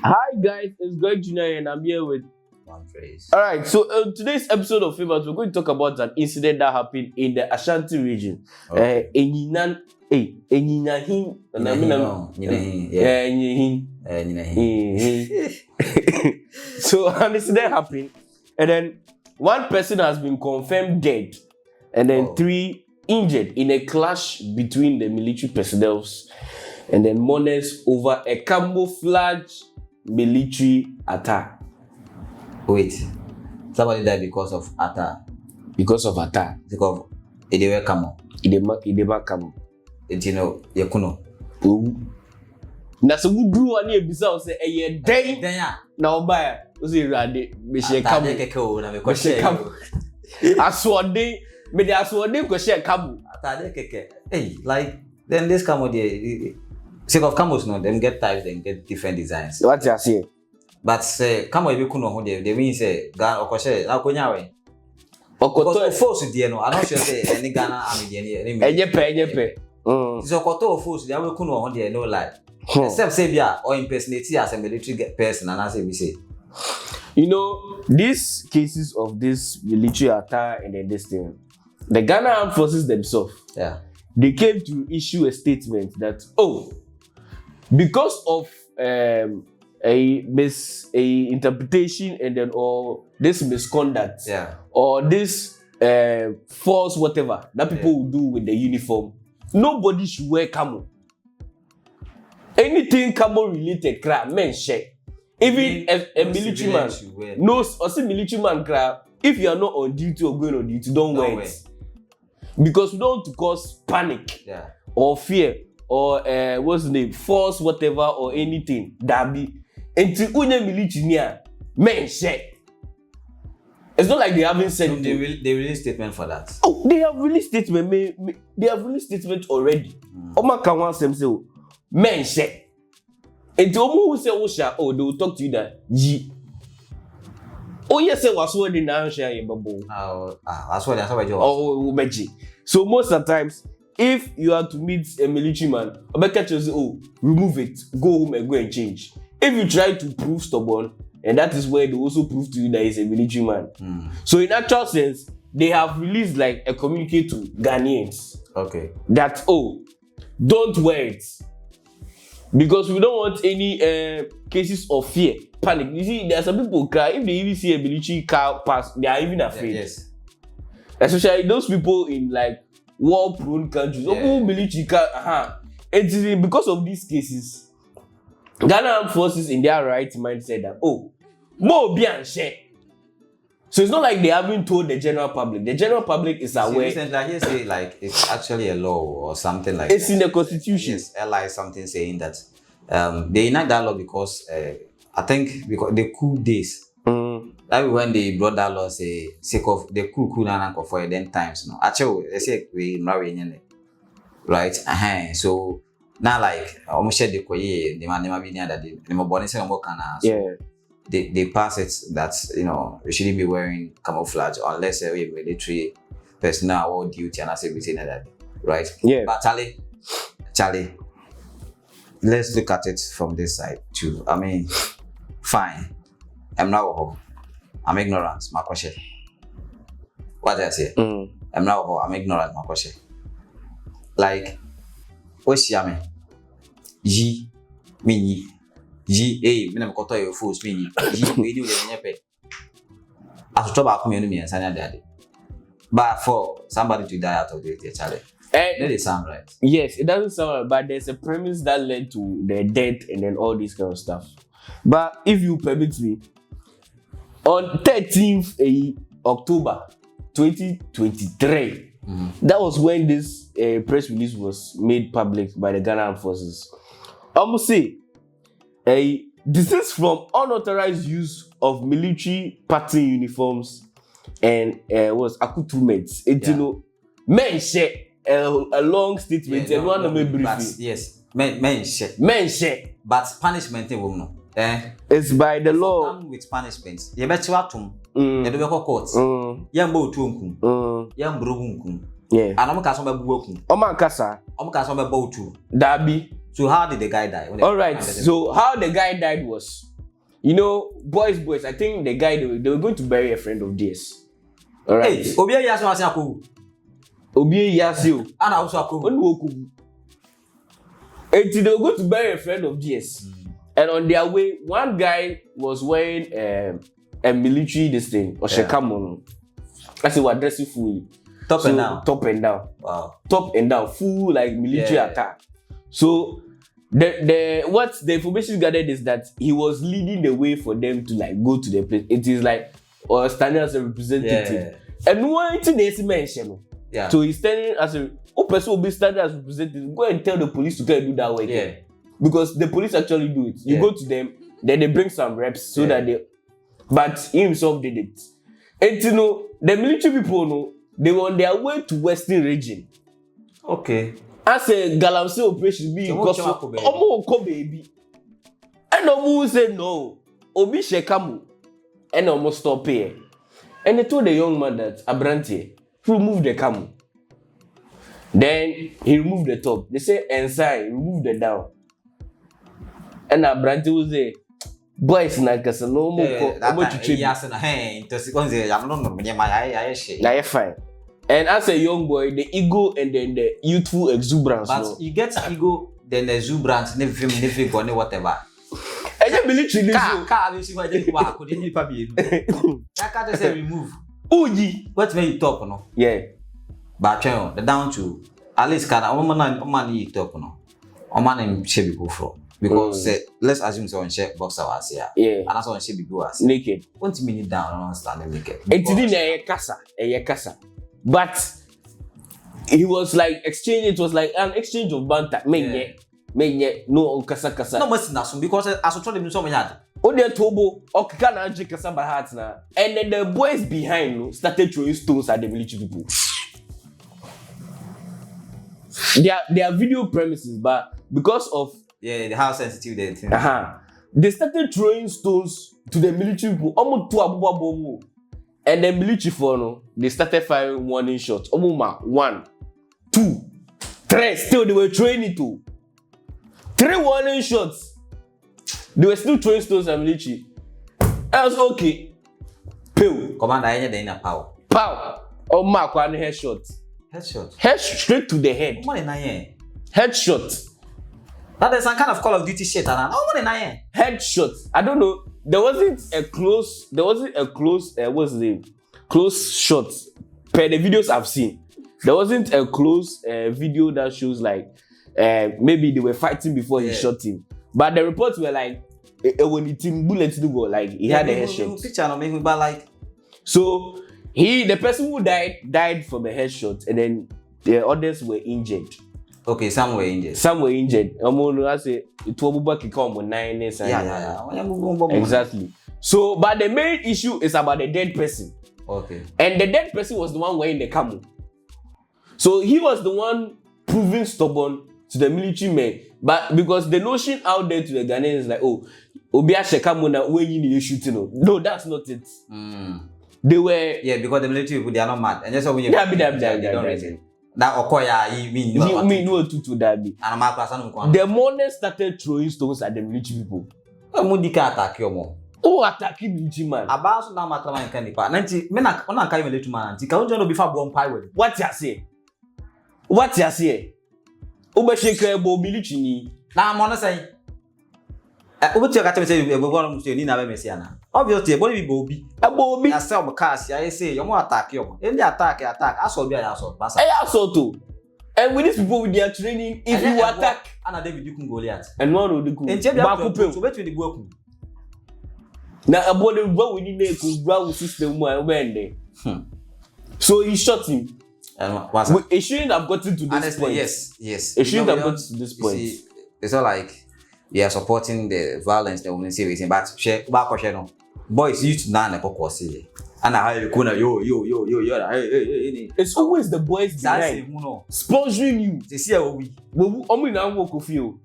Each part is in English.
Hi guys, it's Greg Jr. and I'm here with One phrase. Alright, so today's episode of Famous, we're going to talk about an incident that happened in the Ashanti region. Okay. Enyinahin. So an incident happened, and then one person has been confirmed dead, and then 3 injured in a clash between the military personnel and then mourners over a camouflage military attack. Wait, somebody died because of attack. Because of attack. Because they were camo. Idema camo. You know, you kuno. Na so wudru ani ebisa o se eye den na oba o se irade me share camo. Keke o na me ko share camo. Aswode me dey aswode ko share camo. Atade keke. Hey, like then this camo there. Sake of camos no, them get types and get different designs. What you say? But say camo e be kuno ho there. They mean say Ghana okoshe na konya we. Okoto force there no. I don't sure say any Ghana army there any. Enye pe. So okoto force there we kuno ho there no lie. Except say bia or impersonate as a military person and as we say. You know, these cases of this military attack and then this thing, the Ghana Armed Forces themselves, they came to issue a statement that because of a interpretation and then or this misconduct or this false whatever that people will do with the uniform, nobody should wear camo. Anything camo related crap, men share. Even a military man knows or say military man crap, if you are not on duty or going on duty, don't wear it. Because we don't want to cause panic or fear or what's the name, force whatever or anything that be until unye military near men share. It's not like they haven't said they released statement for that. Oh, they have released statement. They have released statement already. Oma can want them say men share. Until who say they will talk to you that G. Oh yes, say was what they now share your bubble. That's what magic. So most of the times, if you are to meet a military man, Obeka will say, remove it, go home and go and change. If you try to prove stubborn, and that is where they also prove to you that he's a military man. So in actual sense, they have released like a communique to Ghanaians. Okay. That don't wear it. Because we don't want any cases of fear, panic. You see, there are some people cry if they even see a military car pass, they are even afraid. Yes. Especially those people in like war-prone countries. Military car, it is because of these cases. Ghana Armed Forces in their right mind said that more be and share. So it's not like they haven't told the general public. The general public is aware. Recently, say like it's actually a law or something like it's in the constitution. Yes, LI something saying that they enact that law because I think because the coup days. That when they brought that law, say sake of the coup na for then times no. Actually, they say we marry right. So now like almost said the koye the man never be near that the more born say more kana. They pass it that you shouldn't be wearing camouflage unless you're a military personnel or duty and that's everything like that, right? Yeah. But Charlie, let's look at it from this side too. I mean, fine. I'm not I'm ignorant, my question. What did I say? I'm not I'm ignorant, my question. Like, what's yummy? G, me. G, me na mkoto yo force me. G, we do the nyepe. As to about community and Sanya daddy. But for somebody to die out of it, Charlie. That doesn't sound right. Yes, it doesn't sound right, but there's a premise that led to the death and then all this kind of stuff. But if you permit me, on 13th October 2023, that was when this press release was made public by the Ghana Armed Forces. I must say, this is from unauthorized use of military pattern uniforms and accoutrements. Men share a long statement and one of my briefing. Yes, men share. But punishment no. It's by the law. With punishments. You bet you atum. You do go court. Yambo tuunkum. Yambro hunkum. Yeah. And I'm casting my book. Omankasa. I'm casting my boat too. Dabi. So how did the guy die? All right. So how the guy died was You know, boys, I think the guy, they were going to bury a friend of theirs. Alright. Hey, Obi Yasu Asiako. Obi Yasu. Ana Usako. And they were going to bury a friend of theirs. And on their way, one guy was wearing a military this thing, or shekamono. I said, we're dressing fully. Top and down. Top and down. Wow. Top and down. Full like military attack. So what the information gathered is that he was leading the way for them to like go to the place. It is like or standing as a representative. And one thing they mention. Yeah. So he's standing as a person will be standing as representative. Go and tell the police to go and do that work. Yeah. Because the police actually do it. You go to them, then they bring some reps so that they. But he himself did it. And you know, the military people they were on their way to Western region. Okay. As a Galamsey operation being because of baby. And Omu said no. Obi Shekamu. And almost stop here. And they told the young man that Abranti remove the camel. Then he removed the top. They say inside, remove the down. And Abranti was there. Boys na kasa no more. Fine. And as a young boy, the ego and then the youthful exuberance. But you get ego, then the exuberance, never go, whatever. And you military I can't say remove. Uji. What when you talk, no? Yeah. But the down to at least can a woman you talk, no? A man in Chevy go from. Because let's assume so on check box hours here. Yeah. And that's on Chevy go as naked. 20 minutes down, I don't understand naked. It didn't a casa. But he was like exchanging, it was like an exchange of banter. No kasa. No, but because as I told him so many had. Ode Tobo, Okana Jekasa by heart now. And then the boys behind started throwing stones at the military people. They are video premises, but because of how sensitive they think. They started throwing stones to the military people. Almost two abuba bomb. And the military for they started firing warning shots. Almost 1, 2, 3. Still they were throwing it to 3 warning shots. They were still throwing stones at military. I was okay. Pew. Commander, I need a power. Pow. Oh, Mark, one headshot. Headshot. Head straight to the head. More than 9. Headshot. That is some kind of Call of Duty shit, and more than 9. Headshot. I don't know. There wasn't a close. What's the name? Close shot. Per the videos I've seen, there wasn't a close video that shows like maybe they were fighting before he shot him. But the reports were like when the team bullets do go, like he had a headshot. Picture no make me but like so the person who died from a headshot, and then the others were injured. Okay, some were injured. I say it will be come 9 years. Exactly. So, but the main issue is about the dead person. Okay. And the dead person was the one wearing the camel. So he was the one proving stubborn to the military men. But because the notion out there to the Ghanaians is like, oh, Obia Shekamuna when you shooting. No, that's not it. They were because the military people they are not mad. And that's why when you they don't reason. That Okoya you mean no to that be. And my person the morning started throwing stones at the military people. Mudika attack you more. Oh, attacking military man. About now my client can depart. Nanti me na ona kai military man. Nanti ka unjo before bomb pie with. What you say? Obesheke bo military ni. Na mo na say. Obuti ka tell say e bo no muso ni na be mesia na. Obviously e bo be bobi. Bobi. Na say obcast ya say you mo attack you. Any attack. Aso bi ya aso. Basa. Aso too. And with these people with their training, if you attack, and David Dukun Goliath. And one of the cool. And Baku so between the Goku. Now about the what we need to grow system when they. So he shot him. And it shouldn't have gotten to this honestly, point. Yes. It shouldn't have gotten to this point. See, it's not like we are supporting the violence that women say everything, but no. Boys used to none a cock see. And I yo. It's always the boys behind sponsoring you. They see how we now walk of you.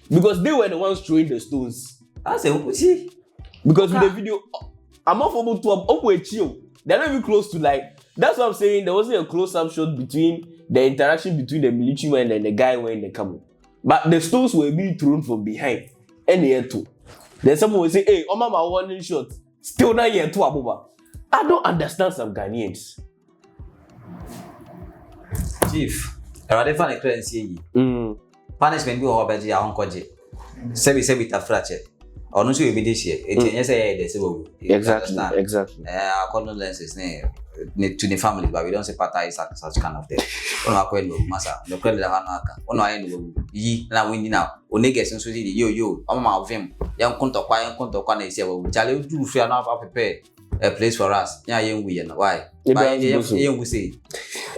Because they were the ones throwing the stones. I say, see. Because with the video, I'm not able to chill. They're not even close to like. That's what I'm saying. There wasn't a close-up shot between the interaction between the military man and the guy wearing the camel. But the stones were being thrown from behind. And they had to. Then someone will say, hey, oh mama warning shot. Still not here to Abuba. I don't understand some Ghanaians. Chief, I rather find a currency. Punishment be over by your uncle. Sebi fracture. Or no, you be this year. It's Exactly. Condolences to the family, but we don't say pata is such kind of death. On our quendo, massa, the credit of Anaka, on our end, ye now winning now. Onegas and Susie, yo, on my film, young Conto, quiet Conto, Charlie do fear not prepare a place for us. Yeah, young we and why? Young we say,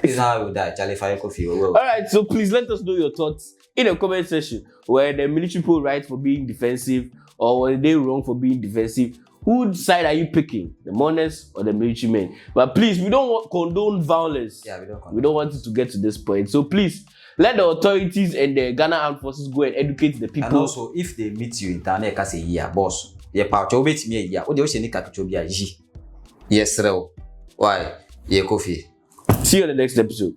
this is how I would die, Charlie Fire Coffee. All right, so please let us know your thoughts in the comment section where the military people right for being defensive or were they wrong for being defensive. Whose side are you picking? The mourners or the military men? But please, we don't condone violence. Yeah, we don't want it to get to this point. So please, let the authorities and the Ghana Armed Forces go and educate the people. And also, if they meet you in town, they can say, yeah, boss. Yeah, power. You wait me, yeah. What do you say? Yes, sir. Why? Yeah, coffee. See you on the next episode.